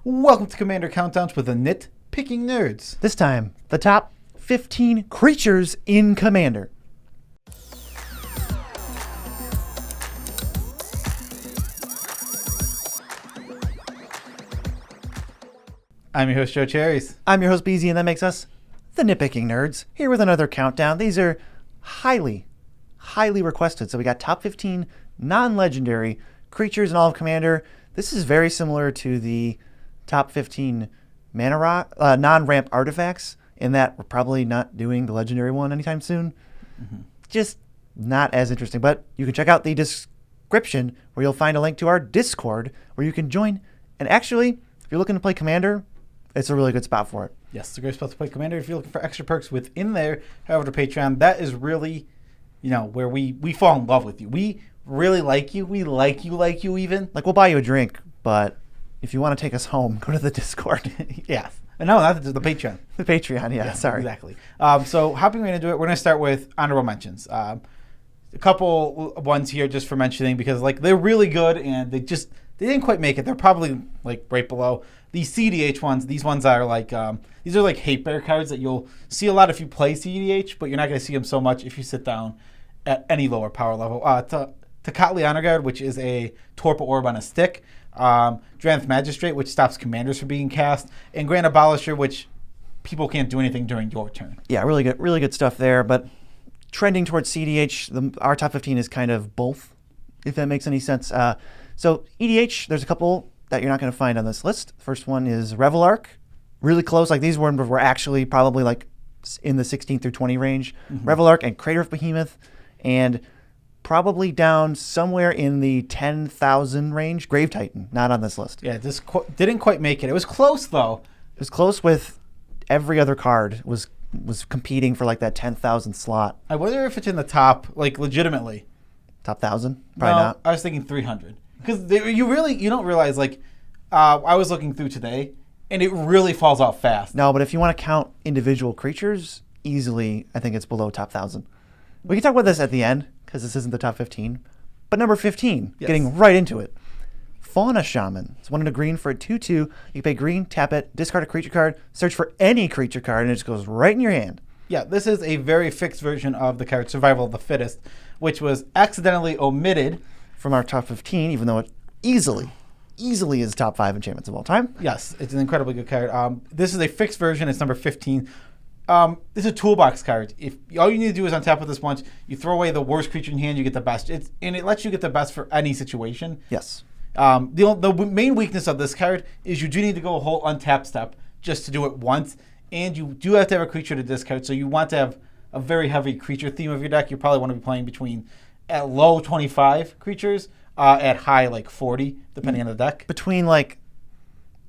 Welcome to Commander Countdowns with the Nitpicking Nerds. This time, the top 15 creatures in Commander. I'm your host, Joe Cherries. I'm your host, BZ, and that makes us the Nitpicking Nerds, here with another countdown. These are highly requested. So we got top 15 non-legendary creatures in all of Commander. This is very similar to the top 15 non-ramp artifacts, in that we're probably not doing the legendary one anytime soon. Just not as interesting. But you can check out the description where you'll find a link to our Discord where you can join. And actually, if you're looking to play Commander, it's a really good spot for it. Yes, it's a great spot to play Commander. If you're looking for extra perks within there, head over to Patreon. That is really, where we fall in love with you. We really like you. We like you even. Like, we'll buy you a drink, but if you want to take us home, go to the Discord. Yes. No, not the Patreon. The Patreon, yeah, sorry. Exactly. So hopping right into it, we're going to start with honorable mentions. A couple ones here just for mentioning because they're really good and they didn't quite make it. They're probably right below. These CDH ones, these ones are these are hate bear cards that you'll see a lot if you play CDH, but you're not going to see them so much if you sit down at any lower power level. Tocatli Honor Guard, which is a Torpor Orb on a stick. Drannith Magistrate, which stops commanders from being cast. And Grand Abolisher, which people can't do anything during your turn. Yeah, really good stuff there. But trending towards CDH, our top 15 is kind of both, if that makes any sense. So EDH, there's a couple that you're not going to find on this list. The first one is Revelark. Really close. These were actually probably in the 16 through 20 range. Revelark and Crater of Behemoth. And probably down somewhere in the 10,000 range. Grave Titan, not on this list. Yeah, this didn't quite make it. It was close, though. It was close with every other card was competing for that 10,000 slot. I wonder if it's in the top, legitimately. Top 1,000? Probably not. I was thinking 300. Because you don't realize, I was looking through today, and it really falls off fast. No, but if you want to count individual creatures, easily, I think it's below top 1,000. We can talk about this at the end, because this isn't the top 15. But number 15, yes. Getting right into it. Fauna Shaman. It's 1 and a green for a 2/2. You pay green, tap it, discard a creature card, search for any creature card, and it just goes right in your hand. Yeah, this is a very fixed version of the card Survival of the Fittest, which was accidentally omitted from our top 15, even though it easily is top 5 enchantments of all time. Yes, it's an incredibly good card. This is a fixed version. It's number 15. This is a toolbox card. If all you need to do is untap with this once, you throw away the worst creature in hand, you get the best. And it lets you get the best for any situation. Yes. The main weakness of this card is you do need to go a whole untap step just to do it once, and you do have to have a creature to discard. So you want to have a very heavy creature theme of your deck. You probably want to be playing between at low 25 creatures, at high 40, depending on the deck. Between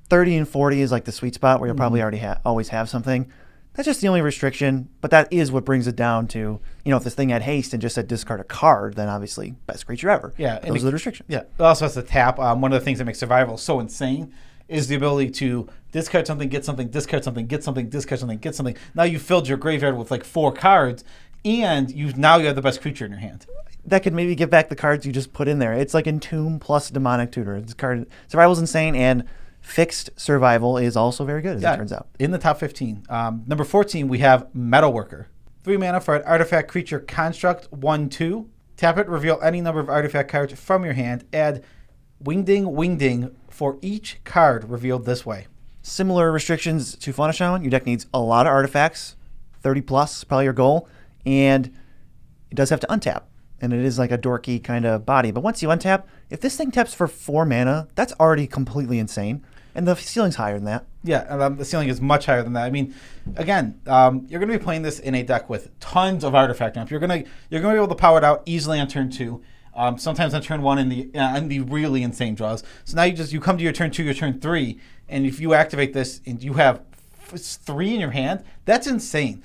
30 and 40 is the sweet spot where you'll probably already always have something. That's just the only restriction, but that is what brings it down to, if this thing had haste and just said discard a card, then obviously best creature ever. Yeah. Those are the restrictions. Yeah. It also has to tap. One of the things that makes Survival so insane is the ability to discard something, get something, discard something, get something, discard something, get something. Now you've filled your graveyard with 4 cards, and you have the best creature in your hand. That could maybe give back the cards you just put in there. It's Entomb plus Demonic Tutor. This card, Survival's insane, and fixed survival is also very good, as it turns out. In the top 15. Number 14, we have Metalworker. 3 mana for an artifact creature construct, 1/2. Tap it, reveal any number of artifact cards from your hand. Add wingding for each card revealed this way. Similar restrictions to Fauna Shaman. Your deck needs a lot of artifacts, 30 plus, probably your goal, and it does have to untap. And it is a dorky kind of body. But once you untap, if this thing taps for 4 mana, that's already completely insane. And the ceiling's higher than that. Yeah, and the ceiling is much higher than that. I mean, again, you're going to be playing this in a deck with tons of artifact ramp. You're going to be able to power it out easily on turn 2. Sometimes on turn 1 in the really insane draws. So now you come to your turn 2, your turn 3, and if you activate this and you have 3 in your hand, that's insane.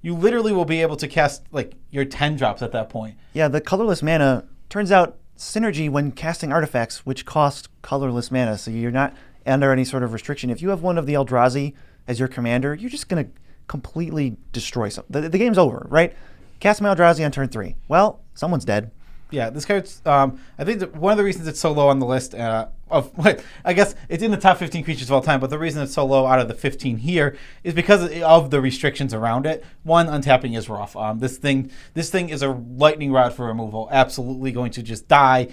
You literally will be able to cast your 10 drops at that point. Yeah, the colorless mana turns out synergy when casting artifacts, which cost colorless mana, so you're not under any sort of restriction. If you have one of the Eldrazi as your commander, you're just going to completely destroy something. The game's over, right? Cast my Eldrazi on turn 3. Well, someone's dead. Yeah, this card's. I think that one of the reasons it's so low on the list I guess it's in the top 15 creatures of all time, but the reason it's so low out of the 15 here is because of the restrictions around it. One, untapping is rough. This thing is a lightning rod for removal. Absolutely going to just die.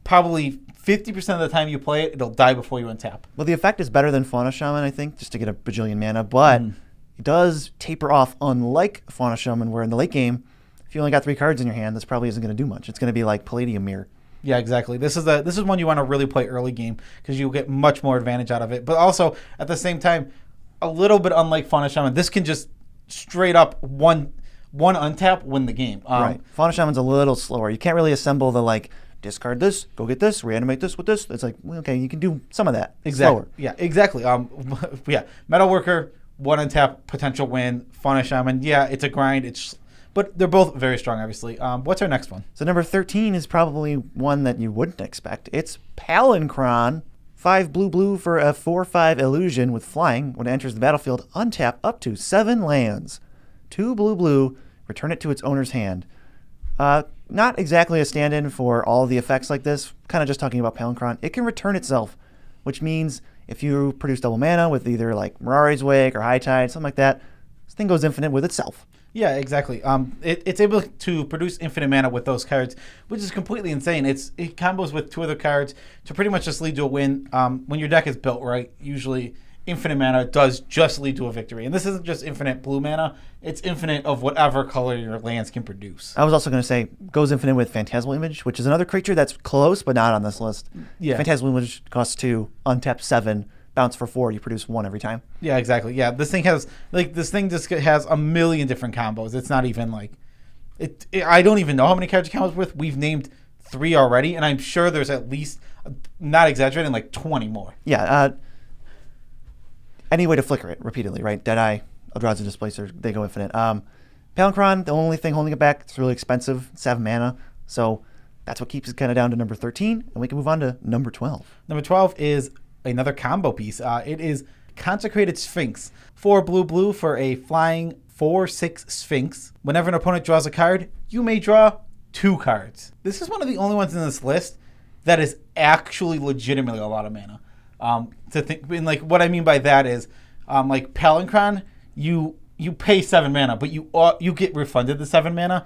Probably 50% of the time you play it, it'll die before you untap. Well, the effect is better than Fauna Shaman, I think, just to get a bajillion mana, but it does taper off, unlike Fauna Shaman, where in the late game, if you only got 3 cards in your hand, this probably isn't going to do much. It's going to be like Palladium Mirror. Yeah, exactly. This is one you want to really play early game because you'll get much more advantage out of it. But also, at the same time, a little bit unlike Fauna Shaman, this can just straight up one untap, win the game. Right. Fauna Shaman's a little slower. You can't really assemble the, like, discard this, go get this, reanimate this with this. It's like, well, okay, you can do some of that. Exactly. Slower. Yeah, exactly. Yeah, Metalworker, 1 untap, potential win. Fauna Shaman, yeah, it's a grind. But they're both very strong, obviously. What's our next one? So number 13 is probably one that you wouldn't expect. It's Palincron. 5 blue for a 4/5 illusion with flying. When it enters the battlefield, untap up to 7 lands. 2 blue, return it to its owner's hand. Not exactly a stand-in for all the effects like this. Kind of just talking about Palincron. It can return itself, which means if you produce double mana with either like Mirari's Wake or High Tide, something like that, this thing goes infinite with itself. Yeah, exactly. It's able to produce infinite mana with those cards, which is completely insane. It combos with 2 other cards to pretty much just lead to a win. When your deck is built right, usually infinite mana does just lead to a victory. And this isn't just infinite blue mana. It's infinite of whatever color your lands can produce. I was also going to say, goes infinite with Phantasmal Image, which is another creature that's close but not on this list. Yeah. Phantasmal Image costs 2, untap 7, bounce for 4, you produce 1 every time. Yeah, exactly. Yeah, this thing just has a million different combos. It's not even like I don't even know how many cards it comes with. We've named 3 already, and I'm sure there's at least, not exaggerating, like 20 more. Yeah. Any way to flicker it repeatedly, right? Deadeye, Eldrazi Displacer, they go infinite. Palincron, the only thing holding it back, it's really expensive, 7 mana. So that's what keeps it kind of down to number 13, and we can move on to number 12. Number 12 is another combo piece. It is Consecrated Sphinx. 4 blue for a flying 4/6 Sphinx. Whenever an opponent draws a card, you may draw 2 cards. This is one of the only ones in this list that is actually legitimately a lot of mana. And like what I mean by that is, like Palincron, you pay 7 mana, but you get refunded the 7 mana.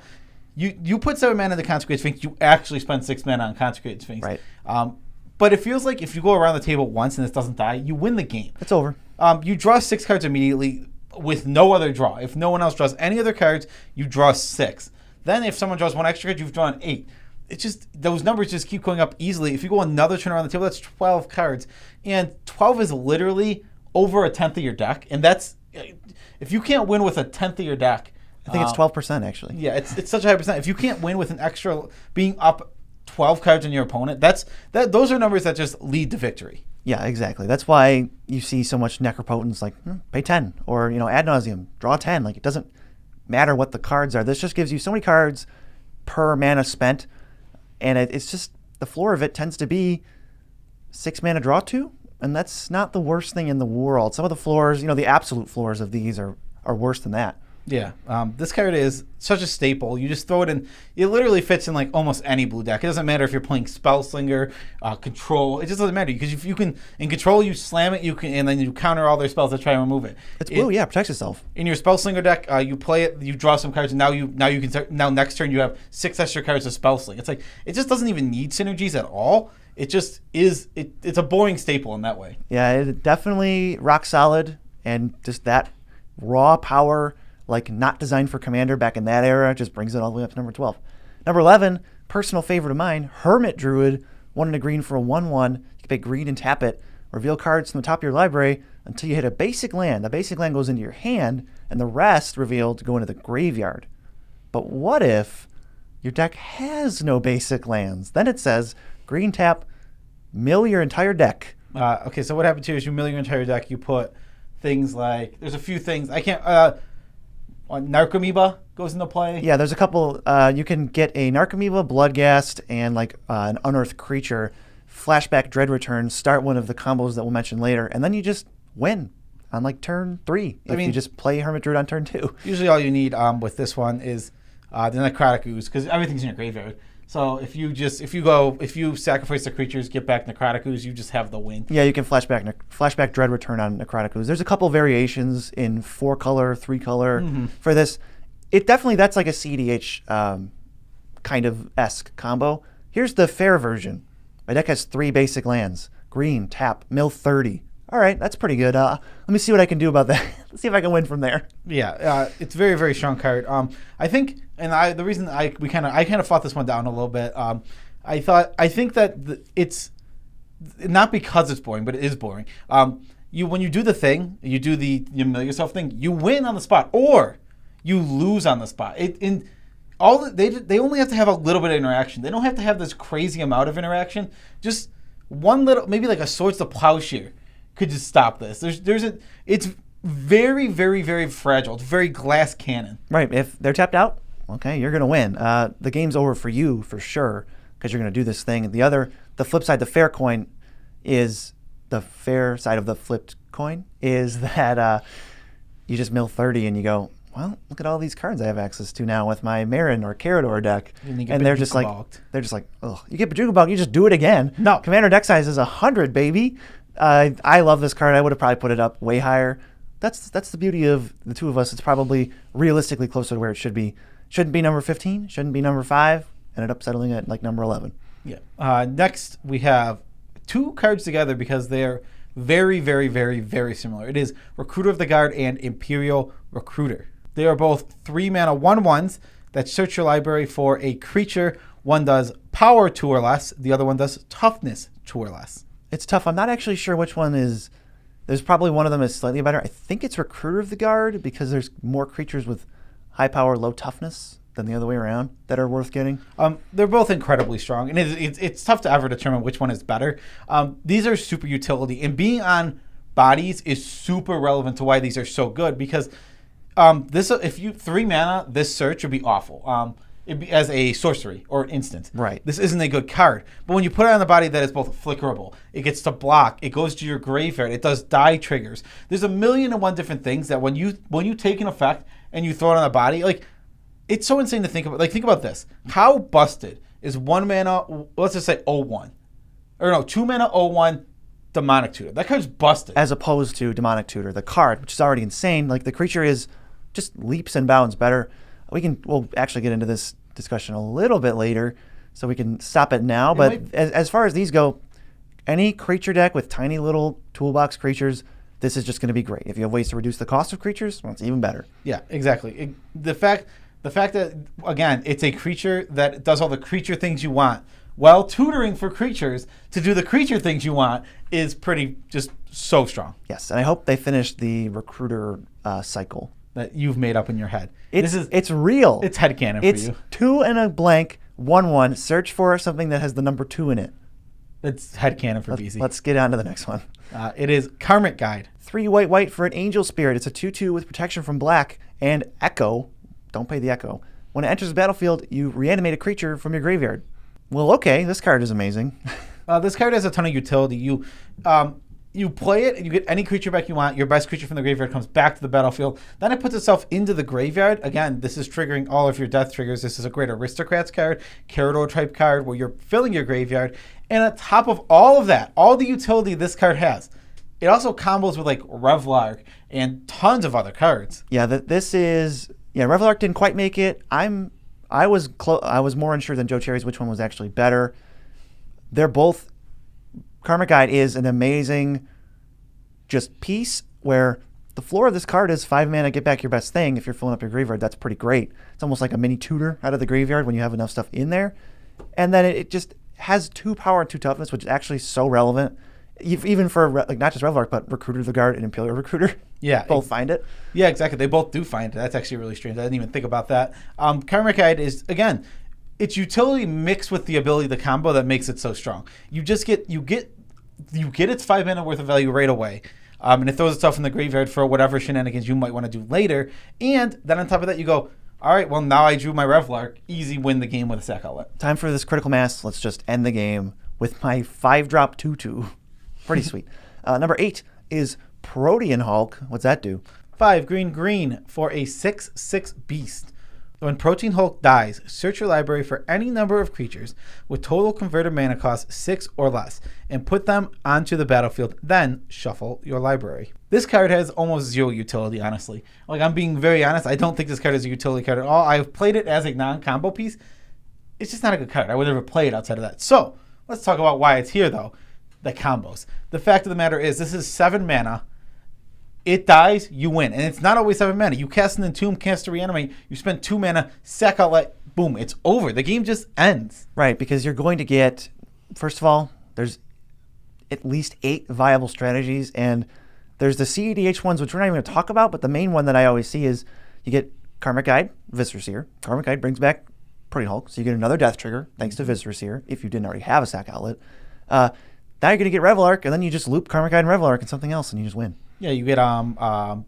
You put 7 mana into Consecrated Sphinx, you actually spend 6 mana on Consecrated Sphinx. Right. But it feels like if you go around the table once and this doesn't die, you win the game. It's over. You draw 6 cards immediately with no other draw. If no one else draws any other cards, you draw 6. Then if someone draws 1 extra card, you've drawn 8. It's just, those numbers just keep going up easily. If you go another turn around the table, that's 12 cards. And 12 is literally over a 10th of your deck. And that's, if you can't win with a 10th of your deck. I think it's 12% actually. Yeah, it's such a high percent. If you can't win with an extra, being up 12 cards on your opponent, those are numbers that just lead to victory. Yeah, exactly. That's why you see so much Necropotence, like pay 10, or ad nauseum, draw 10. Like, it doesn't matter what the cards are. This just gives you so many cards per mana spent, and it's just, the floor of it tends to be 6 mana draw 2, and that's not the worst thing in the world. Some of the floors, the absolute floors of these are worse than that. Yeah, this card is such a staple. You just throw it in. It literally fits in like almost any blue deck. It doesn't matter if you're playing Spellslinger, Control. It just doesn't matter because if you can in Control, you slam it. And then you counter all their spells that try and remove it. It's blue, yeah, protects itself. In your Spellslinger deck, you play it. You draw some cards, and now you can start. Now next turn you have 6 extra cards to Spellsling. It's like it just doesn't even need synergies at all. It just is. It's a boring staple in that way. Yeah, it definitely rock solid, and just that raw power. Like, not designed for Commander back in that era, just brings it all the way up to number 12. Number 11, personal favorite of mine, Hermit Druid, 1 and a green for a 1/1. You can pay green and tap it. Reveal cards from the top of your library until you hit a basic land. The basic land goes into your hand, and the rest revealed go into the graveyard. But what if your deck has no basic lands? Then it says, green tap, mill your entire deck. Okay, so what happens here is you mill your entire deck. You put things like, there's a few things. I can't... Narcomoeba goes into play. Yeah, there's a couple. You can get a Narcomoeba, Bloodghast, and like an Unearthed Creature. Flashback Dread Return, start one of the combos that we'll mention later, and then you just win on like turn 3 if you just play Hermit Druid on turn 2. Usually all you need with this one is the Necrotic Ooze, because everything's in your graveyard. So if you sacrifice the creatures, get back Necrotic Ooze, you just have the win. Yeah, you can flashback Dread Return on Necrotic Ooze. There's a couple variations in 4-color, 3-color for this. That's like a CDH kind of esque combo. Here's the fair version. My deck has 3 basic lands. Green, tap, mill 30. All right, that's pretty good. Let me see what I can do about that. Let's see if I can win from there. Yeah, it's a very, very strong card. I think, and the reason I kind of fought this one down a little bit. I think that it's not because it's boring, but it is boring. When you do the thing, you mill yourself thing, you win on the spot, or you lose on the spot. They only have to have a little bit of interaction. They don't have to have this crazy amount of interaction. Just one little, maybe like a Swords to Plowshare could just stop this. It's very, very, very fragile. It's very glass cannon. Right. If they're tapped out, okay, you're going to win. The game's over for you for sure because you're going to do this thing. The flip side, the fair coin is the fair side of the flipped coin is that you just mill 30 and you go, well, look at all these cards I have access to now with my Marin or Carador deck. And they're just like, oh, you get Bejuga Bulk, you just do it again. No. Commander deck size is 100, baby. I love this card. I would have probably put it up way higher. That's the beauty of the two of us. It's probably realistically closer to where it should be. Shouldn't be number 15. Shouldn't be number 5. Ended up settling at like number 11. Yeah. Next, we have 2 cards together because they're very, very, very, very similar. It is Recruiter of the Guard and Imperial Recruiter. They are both 3-mana 1/1s that search your library for a creature. One does power 2 or less. The other one does toughness 2 or less. It's tough. I'm not actually sure which one is. There's probably one of them is slightly better. I think it's Recruiter of the Guard because there's more creatures with high power, low toughness than the other way around that are worth getting. They're both incredibly strong, and it's tough to ever determine which one is better. These are super utility, and being on bodies is super relevant to why these are so good because if you 3 mana, this search would be awful. It'd be as a sorcery or instant. Right. This isn't a good card. But when you put it on the body that is both flickerable, it gets to block, it goes to your graveyard, it does die triggers. There's 1,000,001 different things that when you take an effect and you throw it on the body, like it's so insane to think about. Like think about this. How busted is 1 mana, let's just say 0/1. Or no, 2 mana 0/1 Demonic Tutor. That card's busted. As opposed to Demonic Tutor, the card, which is already insane. Like the creature is just leaps and bounds better. We'll actually get into this discussion a little bit later, so we can stop it now. But as far as these go, any creature deck with tiny little toolbox creatures, this is just going to be great. If you have ways to reduce the cost of creatures, well, it's even better. Yeah, exactly. The fact that, again, it's a creature that does all the creature things you want, while tutoring for creatures to do the creature things you want is pretty just so strong. Yes, and I hope they finish the recruiter cycle that you've made up in your head. It's real. It's headcanon for you. It's 2 and a blank, 1/1. Search for something that has the number 2 in it. It's headcanon for BZ. Let's get on to the next one. It is Karmic Guide. 3 white for an Angel Spirit. It's a 2/2 with protection from black and Echo. Don't pay the Echo. When it enters the battlefield, you reanimate a creature from your graveyard. Well, okay, this card is amazing. This card has a ton of utility. You play it, and you get any creature back you want. Your best creature from the graveyard comes back to the battlefield. Then it puts itself into the graveyard. Again, this is triggering all of your death triggers. This is a great Aristocrats card, Carador type card, where you're filling your graveyard. And on top of all of that, all the utility this card has, it also combos with like Revlark and tons of other cards. Yeah, Revlark didn't quite make it. I was more unsure than Joe Cherries which one was actually better. They're both. Karmic Guide is an amazing just piece where the floor of this card is 5 mana, get back your best thing. If you're filling up your graveyard, that's pretty great. It's almost like a mini tutor out of the graveyard when you have enough stuff in there. And then it just has 2 power and 2 toughness, which is actually so relevant. Even for like not just Revlark, but Recruiter of the Guard and Imperial Recruiter. Yeah. Both find it. Yeah, exactly. They both do find it. That's actually really strange. I didn't even think about that. Karmic Guide is, again, it's utility mixed with the ability, the combo that makes it so strong. You get its 5 mana worth of value right away. And it throws itself in the graveyard for whatever shenanigans you might want to do later. And then on top of that, you go, all right, well, now I drew my Revlark. Easy win the game with a sack outlet. Time for this critical mass. Let's just end the game with my 5-drop 2/2. Pretty sweet. Number 8 is Protean Hulk. What's that do? 5 green for a 6/6 beast. When Protein Hulk dies, search your library for any number of creatures with total converted mana cost 6 or less and put them onto the battlefield, then shuffle your library. This card has almost zero utility, honestly. Like, I'm being very honest, I don't think this card is a utility card at all. I've played it as a non-combo piece. It's just not a good card. I would never play it outside of that. So, let's talk about why it's here, though. The combos. The fact of the matter is, this is 7 mana. It dies, you win. And it's not always 7 mana. You cast an Entomb, cast a Reanimate, you spend 2 mana, sack outlet, boom, it's over. The game just ends. Right, because you're going to get, first of all, there's at least 8 viable strategies, and there's the CEDH ones, which we're not even going to talk about, but the main one that I always see is you get Karmic Guide, Viscera Seer. Karmic Guide brings back Protein Hulk, so you get another death trigger, thanks to Viscera Seer, if you didn't already have a sack outlet. Now you're going to get Revel Arc, and then you just loop Karmic Guide and Revel Arc and something else, and you just win. Yeah, you get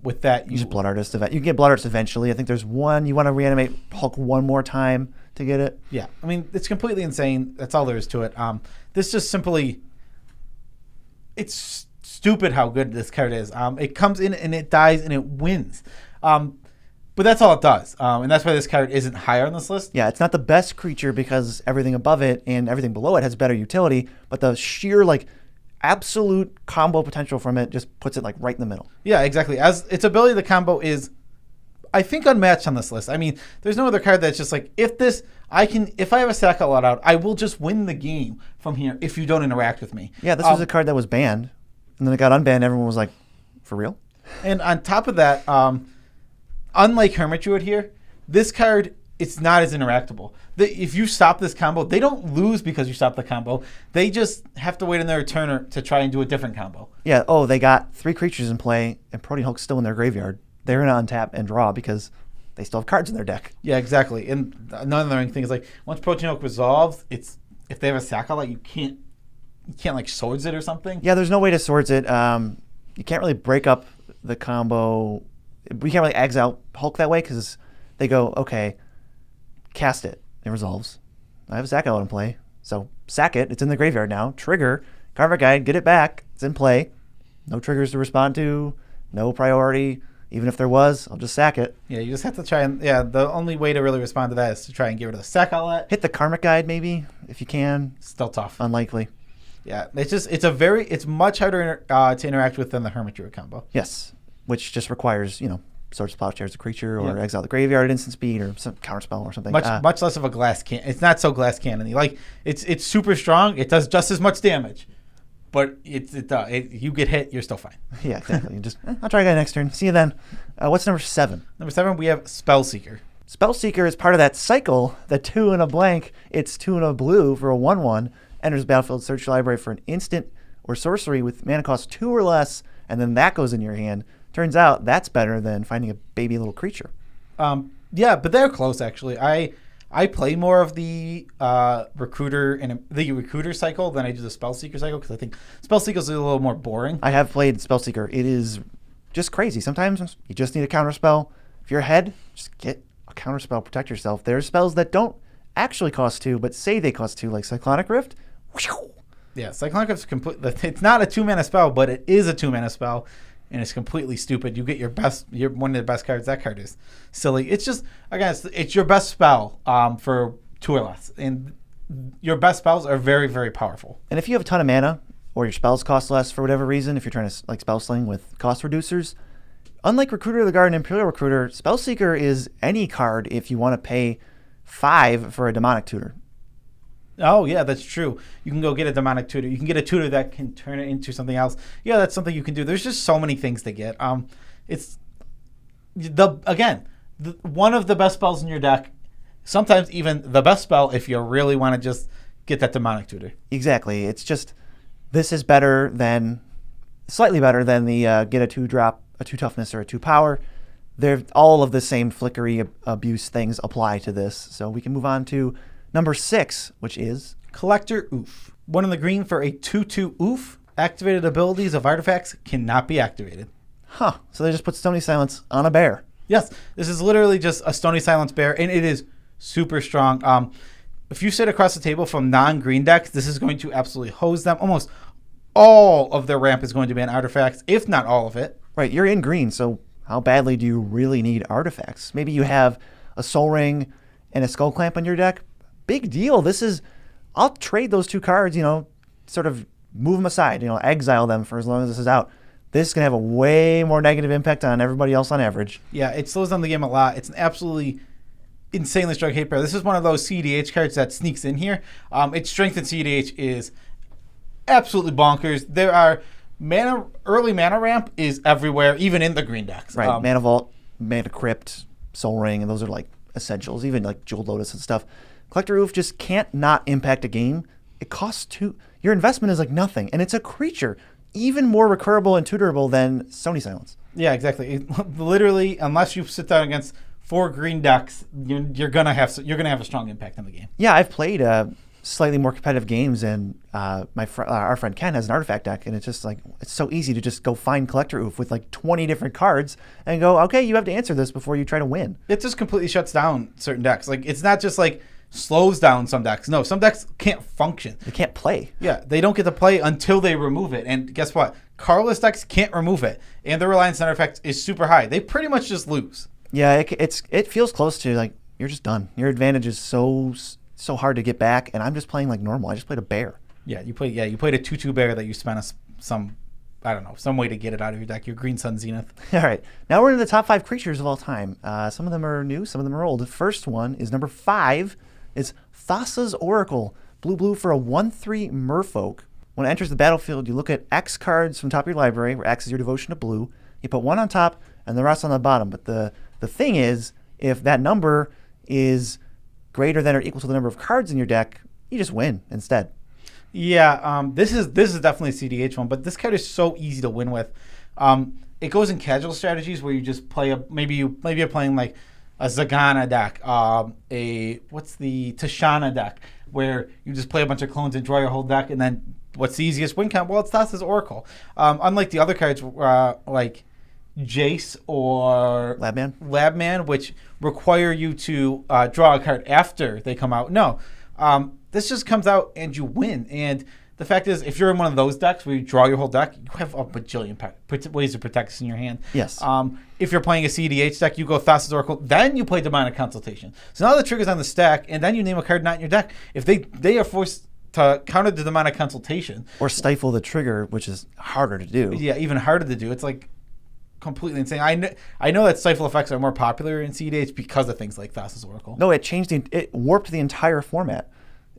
with that you just Blood Artist. You can get Blood Artist eventually. I think there's one you want to reanimate Hulk one more time to get it. Yeah, I mean it's completely insane. That's all there is to it. This just simply, it's stupid how good this card is. It comes in and it dies and it wins. But that's all it does, and that's why this card isn't higher on this list. Yeah, it's not the best creature because everything above it and everything below it has better utility, but the sheer absolute combo potential from it just puts it right in the middle. Yeah, exactly. As its ability to combo is, I think, unmatched on this list. I mean, there's no other card that's just if I have a sack outlet out, I will just win the game from here if you don't interact with me. Yeah, this was a card that was banned, and then it got unbanned. Everyone was like, for real? And on top of that, unlike Hermit Druid here, this card, it's not as interactable. If you stop this combo, they don't lose because you stop the combo. They just have to wait on their turn to try and do a different combo. Yeah, they got 3 creatures in play, and Protein Hulk's still in their graveyard. They're going to untap and draw because they still have cards in their deck. Yeah, exactly. And another thing is, once Protein Hulk resolves, if they have a sack outlet, you can't swords it or something. Yeah, there's no way to swords it. You can't really break up the combo. We can't really exile Hulk that way because they go, okay, cast it. It resolves. I have a sack outlet in play. So sack it. It's in the graveyard now. Trigger. Karmic Guide. Get it back. It's in play. No triggers to respond to. No priority. Even if there was, I'll just sack it. Yeah, you just have to try and... Yeah, the only way to really respond to that is to try and get rid of the sack outlet. Hit the Karmic Guide maybe, if you can. Still tough. Unlikely. Yeah, it's much harder to interact with than the Hermit Druid combo. Yes, which just requires, Swords to Plowshare as a creature, or exile the graveyard at instant speed, or some counterspell or something. Much less of a glass cannon. It's not so glass cannon-y. It's super strong. It does just as much damage, but you get hit, you're still fine. Yeah, exactly. I'll try again next turn. See you then. What's number 7? Number 7, we have Spellseeker. Spellseeker is part of that cycle. The 2 and a blank. It's 2 and a blue for a 1/1. Enters battlefield. Search your library for an instant or sorcery with mana cost 2 or less, and then that goes in your hand. Turns out that's better than finding a baby little creature. Yeah, but they're close actually. I play more of the recruiter cycle than I do the Spellseeker cycle because I think Spellseeker is a little more boring. I have played Spellseeker. It is just crazy. Sometimes you just need a counterspell. If you're ahead, just get a counterspell, protect yourself. There's spells that don't actually cost 2, but say they cost 2, like Cyclonic Rift. Yeah, Cyclonic Rift is it's not a 2-mana spell, but it is a 2-mana spell. And it's completely stupid. You get your one of the best cards. That card is silly. It's just, again, it's your best spell for 2 or less. And your best spells are very, very powerful. And if you have a ton of mana, or your spells cost less for whatever reason, if you're trying to spell sling with cost reducers, unlike Recruiter of the Guard and Imperial Recruiter, Spellseeker is any card if you want to pay 5 for a Demonic Tutor. Oh, yeah, that's true. You can go get a Demonic Tutor. You can get a tutor that can turn it into something else. Yeah, that's something you can do. There's just so many things to get. It's one of the best spells in your deck. Sometimes even the best spell if you really want to just get that Demonic Tutor. Exactly. It's just, this is slightly better than the get a 2-drop, a 2 toughness, or a 2 power. They're all of the same flickery abuse things apply to this. So we can move on to number 6, which is Collector Oof. 1 in the green for a 2/2 Oof. Activated abilities of artifacts cannot be activated. Huh. So they just put Stony Silence on a bear. Yes. This is literally just a Stony Silence bear, and it is super strong. If you sit across the table from non-green decks, this is going to absolutely hose them. Almost all of their ramp is going to be on artifacts, if not all of it. Right. You're in green, so how badly do you really need artifacts? Maybe you have a Soul Ring and a Skull Clamp on your deck, big deal. I'll trade those 2 cards, sort of move them aside, exile them for as long as this is out. This is going to have a way more negative impact on everybody else on average. Yeah, it slows down the game a lot. It's an absolutely insanely strong hate pair. This is one of those CDH cards that sneaks in here. Its strength in CDH is absolutely bonkers. There are early mana ramp is everywhere, even in the green decks. Right, Mana Vault, Mana Crypt, Soul Ring, and those are like essentials, even like Jeweled Lotus and stuff. Collector Oof just can't not impact a game. It costs 2. Your investment is like nothing, and it's a creature. Even more recurable and tutorable than Stony Silence. Yeah, exactly. Literally, unless you sit down against 4 green decks, you're gonna have a strong impact on the game. Yeah, I've played slightly more competitive games, and our friend Ken has an artifact deck, and it's just like it's so easy to just go find Collector Oof with like 20 different cards and go, okay, you have to answer this before you try to win. It just completely shuts down certain decks. Like it's not just like slows down some decks. No, some decks can't function. They can't play. Yeah, they don't get to play until they remove it. And guess what? Colorless decks can't remove it. And the reliance on artifacts is super high. They pretty much just lose. Yeah, it feels close to like you're just done. Your advantage is so hard to get back, and I'm just playing like normal. I just played a bear. Yeah, you played a 2/2 bear that you spent some way to get it out of your deck. Your Green Sun Zenith. All right, now we're into the top 5 creatures of all time. Some of them are new, some of them are old. The first one is number 5. It's Thassa's Oracle, blue for a 1/3 merfolk. When it enters the battlefield, you look at X cards from top of your library, where X is your devotion to blue. You put 1 on top and the rest on the bottom. But the thing is, if that number is greater than or equal to the number of cards in your deck, you just win instead. Yeah, this is definitely a CDH one, but this card is so easy to win with. It goes in casual strategies where you just play maybe you're playing like a Zagana deck, what's the Tashana deck, where you just play a bunch of clones and draw your whole deck, and then what's the easiest win count? Well, it's Thassa's Oracle. Unlike the other cards like Jace or Labman, which require you to draw a card after they come out. No, this just comes out and you win. And the fact is, if you're in one of those decks where you draw your whole deck, you have a bajillion ways to protect this in your hand. Yes. If you're playing a CDH deck, you go Thassa's Oracle, then you play Demonic Consultation. So now the trigger's on the stack, and then you name a card not in your deck. If they are forced to counter the Demonic Consultation. Or stifle the trigger, which is harder to do. Yeah, even harder to do. It's like completely insane. I know that stifle effects are more popular in CDH because of things like Thassa's Oracle. No, it warped the entire format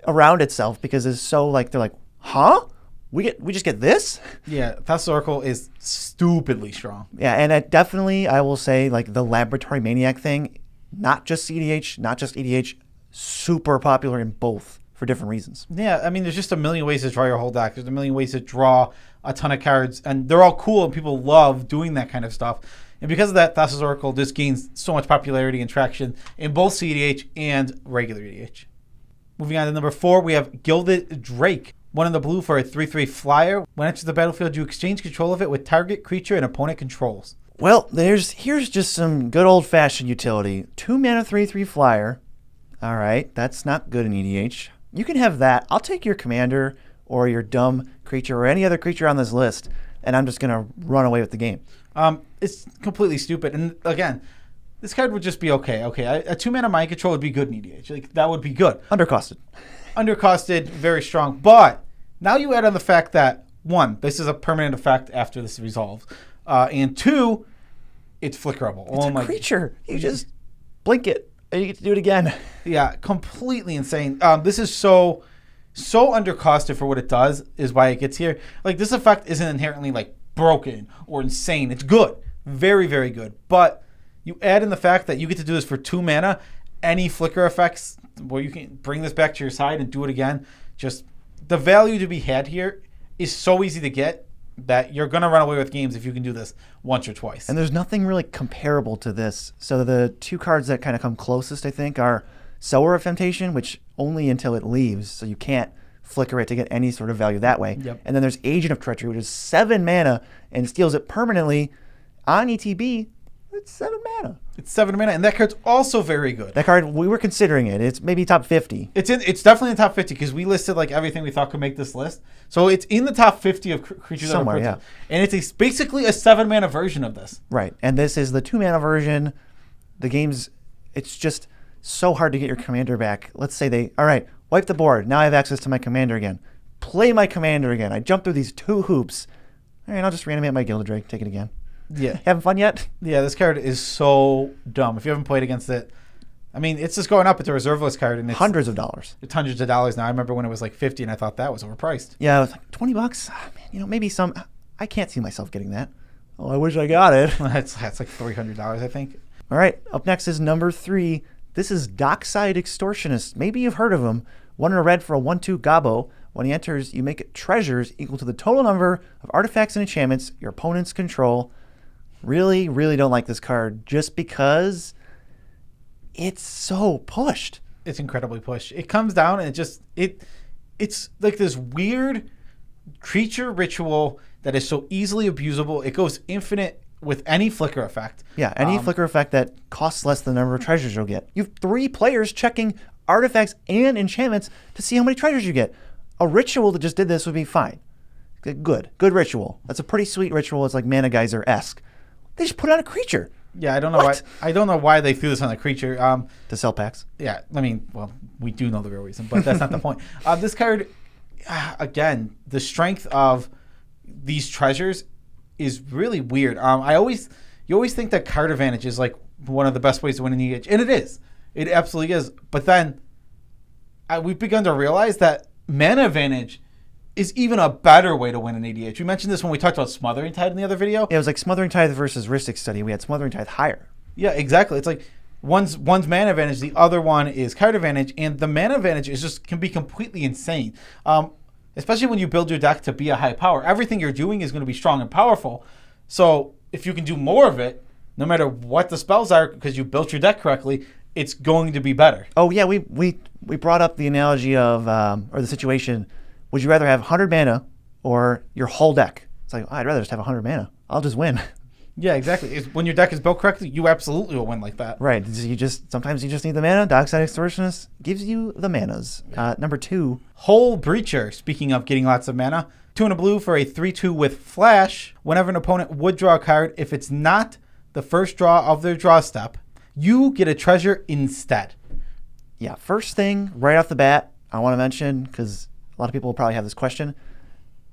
around itself because it's so like, they're like, huh? We just get this? Yeah, Thassa's Oracle is stupidly strong. Yeah, and it definitely, I will say, like the Laboratory Maniac thing, not just CDH, not just EDH, super popular in both for different reasons. Yeah, I mean, there's just a million ways to draw your whole deck. There's a million ways to draw a ton of cards, and they're all cool, and people love doing that kind of stuff. And because of that, Thassa's Oracle just gains so much popularity and traction in both CDH and regular EDH. Moving on to number 4, we have Gilded Drake. 1 in the blue for a 3/3 flyer. When it enters the battlefield, you exchange control of it with target creature an opponent controls. Well, here's just some good old-fashioned utility. 2 mana 3/3 flyer. All right, that's not good in EDH. You can have that. I'll take your commander or your dumb creature or any other creature on this list, and I'm just going to run away with the game. It's completely stupid. And again, this card would just be okay. Okay, a 2 mana mind control would be good in EDH. Like, that would be good. Undercosted, very strong. But now you add on the fact that, 1, this is a permanent effect after this is resolved. And 2, it's flickerable. It's a creature. You just blink it, and you get to do it again. Yeah, completely insane. This is so undercosted for what it does, is why it gets here. Like, this effect isn't inherently, like, broken or insane. It's good. Very, very good. But you add in the fact that you get to do this for 2 mana, any flicker effects where you can bring this back to your side and do it again. Just the value to be had here is so easy to get that you're going to run away with games if you can do this once or twice. And there's nothing really comparable to this. So the 2 cards that kind of come closest, I think, are Sower of Temptation, which only until it leaves, so you can't flicker it to get any sort of value that way. Yep. And then there's Agent of Treachery, which is 7 mana and steals it permanently on ETB. It's 7 mana. It's 7 mana, and that card's also very good. That card, we were considering it. It's maybe top 50. It's definitely in the top 50 because we listed like everything we thought could make this list. So it's in the top 50 of creatures somewhere, that are and it's basically a 7 mana version of this. Right, and this is the 2 mana version. The game's It's just so hard to get your commander back. Let's say all right, wipe the board. Now I have access to my commander again. Play my commander again. I jump through these 2 hoops. All right, I'll just reanimate my Gilded Drake. Take it again. Yeah. Having fun yet? Yeah, this card is so dumb. If you haven't played against it, I mean, it's just going up. It's a reserve list card, and it's hundreds of dollars. It's hundreds of dollars now. I remember when it was like $50, and I thought that was overpriced. Yeah, it was like $20. Man, maybe I can't see myself getting that. Oh, I wish I got it. That's like $300, I think. All right, up next is number 3. This is Dockside Extortionist. Maybe you've heard of him. 1 in a red for a 1/2 Gobbo. When he enters, you make treasures equal to the total number of artifacts and enchantments your opponents control. Really, really don't like this card just because it's so pushed. It's incredibly pushed. It comes down and it's like this weird creature ritual that is so easily abusable. It goes infinite with any flicker effect. Yeah, any flicker effect that costs less than the number of treasures you'll get. You have 3 players checking artifacts and enchantments to see how many treasures you get. A ritual that just did this would be fine. Good ritual. That's a pretty sweet ritual. It's like Mana Geyser-esque. They just put it on a creature. Yeah, I don't know why. I don't know why they threw this on a creature. To sell packs. Yeah, I mean, well, we do know the real reason, but that's not the point. This card, again, the strength of these treasures is really weird. You always think that card advantage is like one of the best ways to win an EDH, and it is. It absolutely is. But then we've begun to realize that mana advantage is even a better way to win an EDH. We mentioned this when we talked about Smothering Tide in the other video. Yeah, it was like Smothering Tide versus Rhystic Study. We had Smothering Tide higher. Yeah, exactly. It's like one's mana advantage, the other one is card advantage, and the mana advantage can be completely insane. Especially when you build your deck to be a high power. Everything you're doing is going to be strong and powerful. So if you can do more of it, no matter what the spells are, because you built your deck correctly, it's going to be better. Oh yeah, we brought up the analogy of or the situation. Would you rather have 100 mana or your whole deck? It's like, I'd rather just have 100 mana. I'll just win. Yeah, exactly. When your deck is built correctly, you absolutely will win like that. Right. Sometimes you just need the mana. Dockside Extortionist gives you the manas. Number 2. Hull Breacher. Speaking of getting lots of mana. 2 and a blue for a 3/2 with flash. Whenever an opponent would draw a card, if it's not the first draw of their draw step, you get a treasure instead. Yeah, first thing right off the bat, I want to mention, because a lot of people will probably have this question.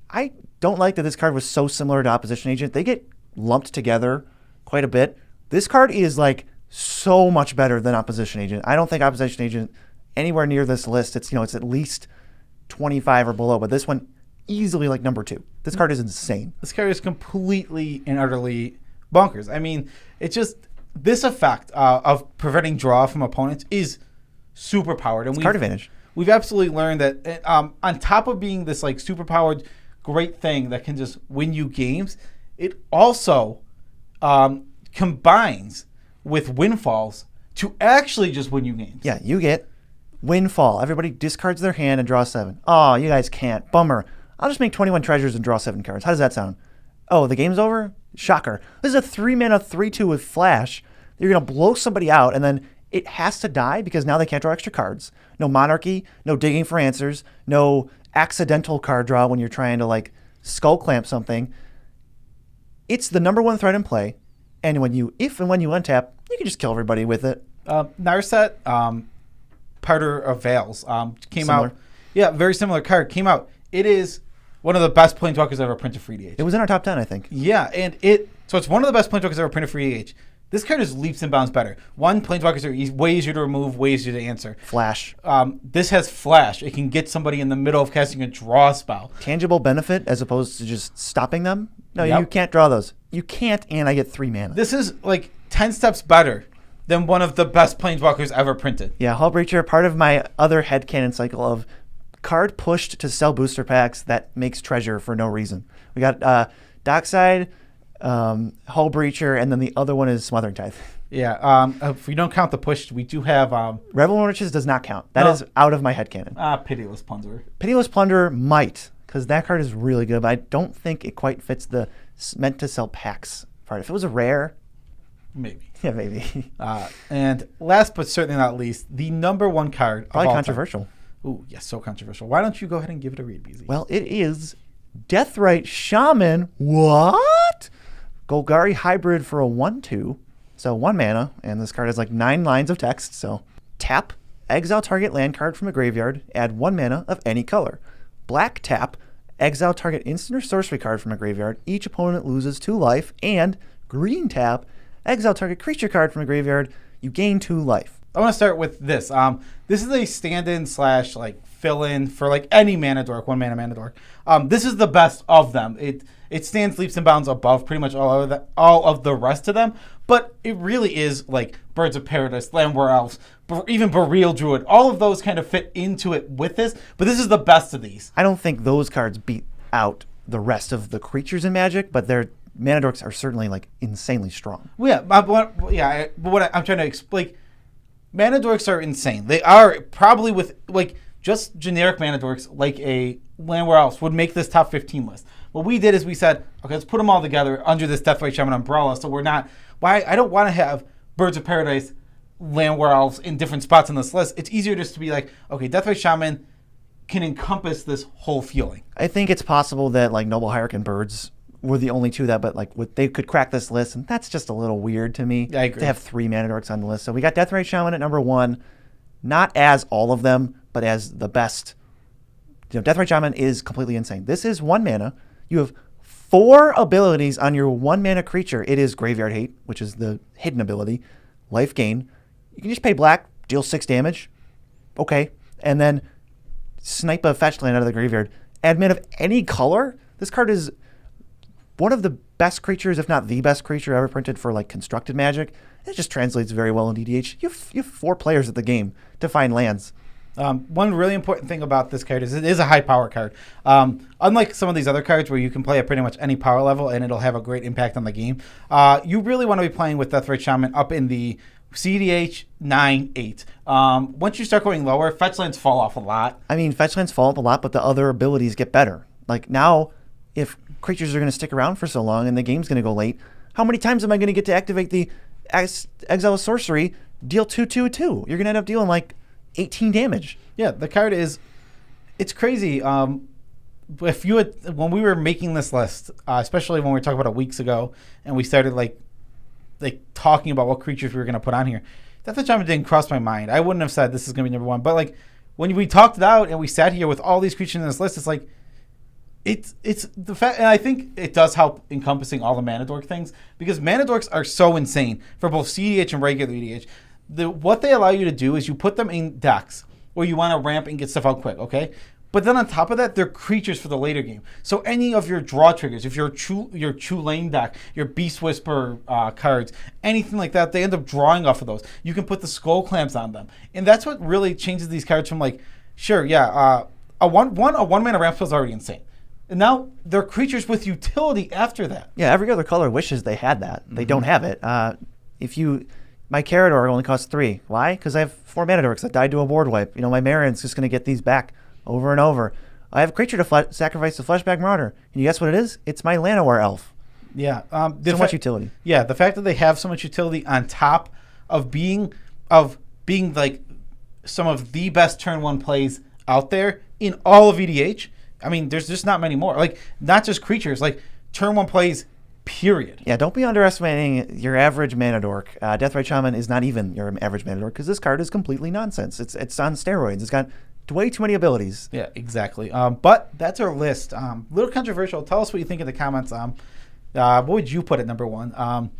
I don't like that this card was so similar to Opposition Agent. They get lumped together quite a bit. This card is like so much better than Opposition Agent. I don't think Opposition Agent anywhere near this list. It's at least 25 or below, but this one easily like number 2. This card is insane. This card is completely and utterly bonkers. I mean, it's just this effect of preventing draw from opponents is super powered. And card advantage. We've absolutely learned that on top of being this like super powered great thing that can just win you games, it also combines with windfalls to actually just win you games. Yeah, you get windfall. Everybody discards their hand and draws 7. Oh, you guys can't. Bummer. I'll just make 21 treasures and draw 7 cards. How does that sound? Oh, the game's over? Shocker. This is a 3-mana 3/2 with flash. You're going to blow somebody out, and then it has to die because now they can't draw extra cards. No Monarchy, no digging for answers, no accidental card draw when you're trying to like skull clamp something. It's the number 1 threat in play, and if and when you untap, you can just kill everybody with it. Narset, Parter of Veils, came Similar. out. Yeah, very similar card. Came out. It is one of the best Planeswalkers ever printed for EDH. It was in our top 10, I think. Yeah, so it's one of the best Planeswalkers ever printed for EDH. This card is leaps and bounds better. One, Planeswalkers are way easier to remove, way easier to answer. Flash. This has flash. It can get somebody in the middle of casting a draw spell. Tangible benefit as opposed to just stopping them? No, Yep. You can't draw those. You can't, and I get 3 mana. This is like 10 steps better than one of the best Planeswalkers ever printed. Yeah, Hull Breacher, part of my other headcanon cycle of card pushed to sell booster packs that makes treasure for no reason. We got Dockside, Hull Breacher, and then the other one is Smothering Tithe. Yeah, if we don't count the push, we do have... Revel Riches does not count. That is out of my headcanon. Pitiless Plunderer. Pitiless Plunderer might, because that card is really good, but I don't think it quite fits the meant to sell packs part. If it was a rare... Maybe. Yeah, maybe. And last but certainly not least, the number 1 card Probably of all controversial. Time. Ooh, yes, so controversial. Why don't you go ahead and give it a read, BZ? Well, it is Deathrite Shaman. What? Golgari hybrid for a 1/2. So 1 mana, and this card has like 9 lines of text. So tap, exile target land card from a graveyard, add 1 mana of any color. Black tap, exile target instant or sorcery card from a graveyard. Each opponent loses 2 life. And green tap, exile target creature card from a graveyard. You gain 2 life. I want to start with this. This is a stand-in / like fill-in for like any mana dork, 1 mana dork. This is the best of them. It stands leaps and bounds above pretty much all of the rest of them, but it really is like Birds of Paradise, Landwar Elves, even Burial Druid. All of those kind of fit into it with this, but this is the best of these. I don't think those cards beat out the rest of the creatures in Magic, but their mana dorks are certainly like insanely strong. Well, yeah, but what I'm trying to explain, mana dorks are insane. They are probably with like just generic mana dorks like a Landwar Elves would make this top 15 list. What we did is we said, okay, let's put them all together under this Deathwish Shaman umbrella. So we're not, I don't want to have Birds of Paradise, Landwar Elves in different spots on this list. It's easier just to be like, okay, Deathwish Shaman can encompass this whole feeling. I think it's possible that like Noble Hierarch and Birds were the only two that, but like they could crack this list, and that's just a little weird to me. I agree. To have 3 mana dorks on the list. So we got Deathwish Shaman at number 1, not as all of them, but as the best. Deathwish Shaman is completely insane. This is 1 mana. You have 4 abilities on your 1 mana creature. It is Graveyard Hate, which is the hidden ability. Life Gain. You can just pay black, deal 6 damage. Okay. And then snipe a fetch land out of the graveyard. Add mana of any color. This card is one of the best creatures, if not the best creature ever printed for like constructed Magic. It just translates very well in DDH. You have 4 players at the game to find lands. One really important thing about this card is it is a high power card. Unlike some of these other cards where you can play at pretty much any power level and it'll have a great impact on the game, you really want to be playing with Deathwish Shaman up in the CDH 9-8. Once you start going lower, fetch lands fall off a lot. I mean, fetch lands fall off a lot, but the other abilities get better. Like now, if creatures are going to stick around for so long and the game's going to go late, how many times am I going to get to activate the Exile a Sorcery, deal 2/2/2? You're going to end up dealing like 18 damage. Yeah, the card is, it's crazy. If you had, when we were making this list, especially when we were talking about it weeks ago, and we started like talking about what creatures we were going to put on here, Deathwish Shaman didn't cross my mind. I wouldn't have said this is going to be number 1. But like when we talked it out and we sat here with all these creatures in this list, it's like it's the fact, and I think it does help encompassing all the mana dork things, because mana dorks are so insane for both CDH and regular EDH. What they allow you to do is you put them in decks where you want to ramp and get stuff out quick, okay? But then on top of that, they're creatures for the later game. So any of your draw triggers, if your True Lane deck, your Beast Whisper cards, anything like that, they end up drawing off of those. You can put the Skull Clamps on them. And that's what really changes these cards from like, sure, yeah, a one mana ramp spell is already insane. And now they're creatures with utility after that. Yeah, every other color wishes they had that. They don't have it. My Carador only costs 3. Why? Because I have 4 mana dorks that died to a board wipe. My Marin's just going to get these back over and over. I have a creature to sacrifice the Fleshback Marauder. And you guess what it is? It's my Llanowar Elf. Yeah. So much utility. Yeah, the fact that they have so much utility on top of being like some of the best turn 1 plays out there in all of EDH. I mean, there's just not many more. Like, not just creatures, like turn 1 plays, period. Yeah, don't be underestimating your average mana dork. Deathwish Shaman is not even your average mana dork, because this card is completely nonsense. It's on steroids. It's got way too many abilities. Yeah, exactly. But that's our list. A little controversial. Tell us what you think in the comments. What would you put at number 1?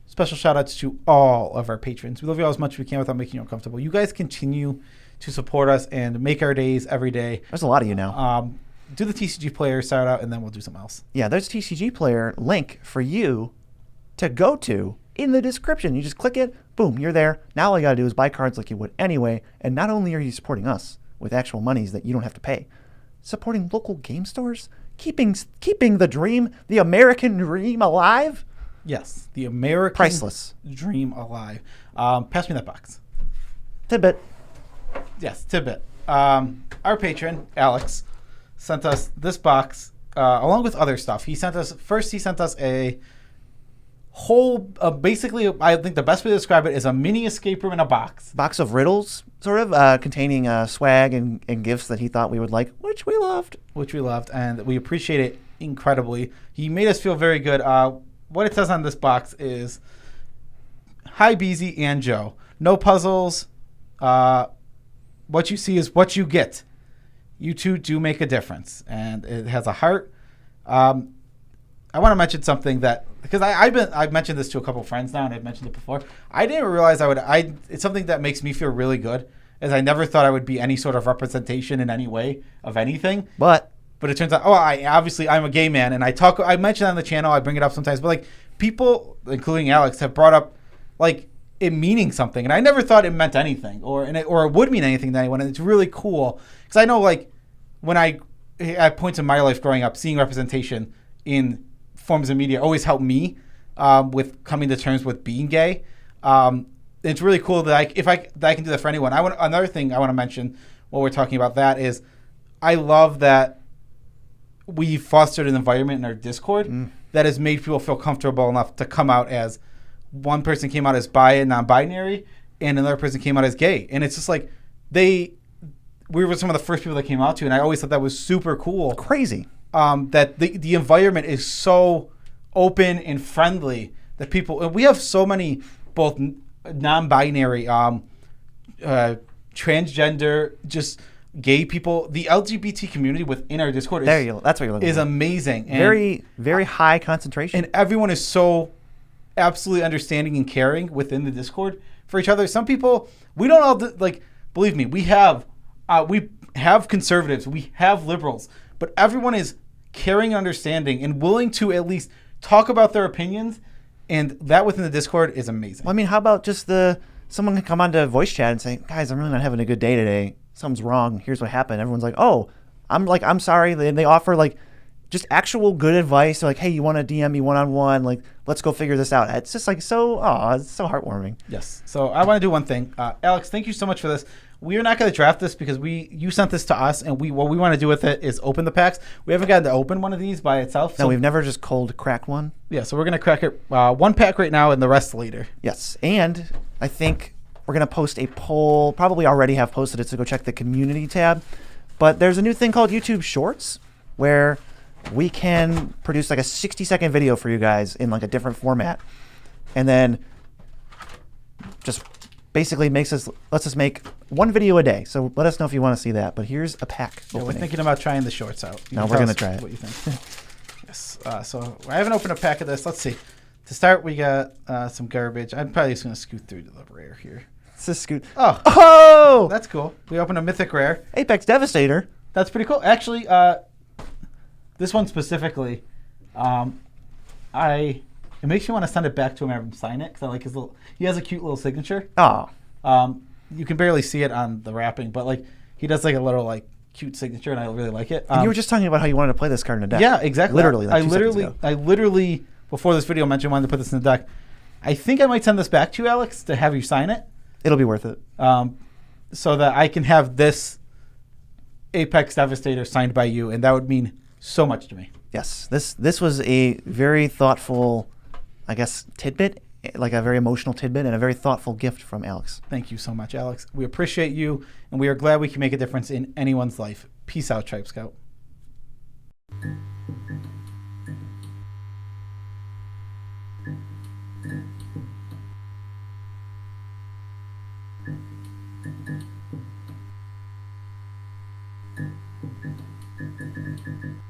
Special shout outs to all of our patrons. We love you all as much as we can without making you uncomfortable. You guys continue to support us and make our days every day. There's a lot of you now. Do the TCG player shout out, and then we'll do something else. Yeah, there's a TCG player link for you to go to in the description. You just click it, boom, you're there. Now all you got to do is buy cards like you would anyway, and not only are you supporting us with actual monies that you don't have to pay, supporting local game stores, keeping the dream, the American dream alive. Yes, the American priceless dream alive. Pass me that box. Tidbit. Yes, tidbit. Our patron, Alex, sent us this box along with other stuff. He sent us a whole, basically, I think the best way to describe it is a mini escape room in a box. Box of riddles, sort of, containing swag and gifts that he thought we would like, which we loved, and we appreciate it incredibly. He made us feel very good. What it says on this box is, hi, Beezy and Joe. No puzzles. What you see is what you get. You two do make a difference, and it has a heart. I want to mention something that, because I've mentioned this to a couple of friends now, and I've mentioned it before. I didn't realize it's something that makes me feel really good, as I never thought I would be any sort of representation in any way of anything. But it turns out, I'm a gay man, and I mention it on the channel, I bring it up sometimes, but like people, including Alex, have brought up like it meaning something, and I never thought it meant anything, or it would mean anything to anyone, and it's really cool because I know like when at points in my life growing up, seeing representation in forms of media always helped me with coming to terms with being gay. It's really cool that I can do that for anyone. Another thing I want to mention while we're talking about that is I love that we fostered an environment in our Discord that has made people feel comfortable enough to come out as one person came out as bi and non-binary, and another person came out as gay. And it's just like we were some of the first people that came out to, and I always thought that was super cool. Crazy. That the environment is so open and friendly that and we have so many both non-binary, transgender, just gay people. The LGBT community within our Discord that's what you're looking is for. amazing. And, very, very high concentration. And everyone is so absolutely understanding and caring within the Discord for each other. Some people, we don't all, like, believe me, we have conservatives, we have liberals, but everyone is caring and understanding and willing to at least talk about their opinions, and that within the Discord is amazing. Well, I mean, how about just someone can come onto voice chat and say, guys, I'm really not having a good day today. Something's wrong. Here's what happened. Everyone's like, oh, I'm sorry. They offer like just actual good advice. They're like, hey, you want to DM me one-on-one? Like, let's go figure this out. It's just like it's so heartwarming. Yes. So I want to do one thing. Alex, thank you so much for this. We are not going to draft this because you sent this to us, and what we want to do with it is open the packs. We haven't gotten to open one of these by itself. No, we've never just cold cracked one. Yeah, so we're going to crack it one pack right now and the rest later. Yes, and I think we're going to post a poll, probably already have posted it, so go check the community tab. But there's a new thing called YouTube Shorts where we can produce like a 60-second video for you guys in like a different format. And then just basically lets us make one video a day. So let us know if you want to see that. But here's a pack opening. We're thinking about trying the shorts out. No, we're going to try it. What you think? Yes. So I haven't opened a pack of this. Let's see. To start, we got some garbage. I'm probably just going to scoot through to the rare here. It's a scoot. Oh! That's cool. We opened a mythic rare. Apex Devastator. That's pretty cool. Actually, this one specifically, it makes me want to send it back to him and have him sign it because I like his little. He has a cute little signature. Oh. You can barely see it on the wrapping, but like he does like a little like cute signature, and I really like it. And you were just talking about how you wanted to play this card in a deck. Yeah, exactly. Literally, like I literally before this video mentioned wanted to put this in the deck. I think I might send this back to you, Alex, to have you sign it. It'll be worth it. So that I can have this Apex Devastator signed by you, and that would mean so much to me. Yes, this was a very thoughtful, I guess, tidbit, like a very emotional tidbit, and a very thoughtful gift from Alex. Thank you so much, Alex. We appreciate you, and we are glad we can make a difference in anyone's life. Peace out, Tribe Scout.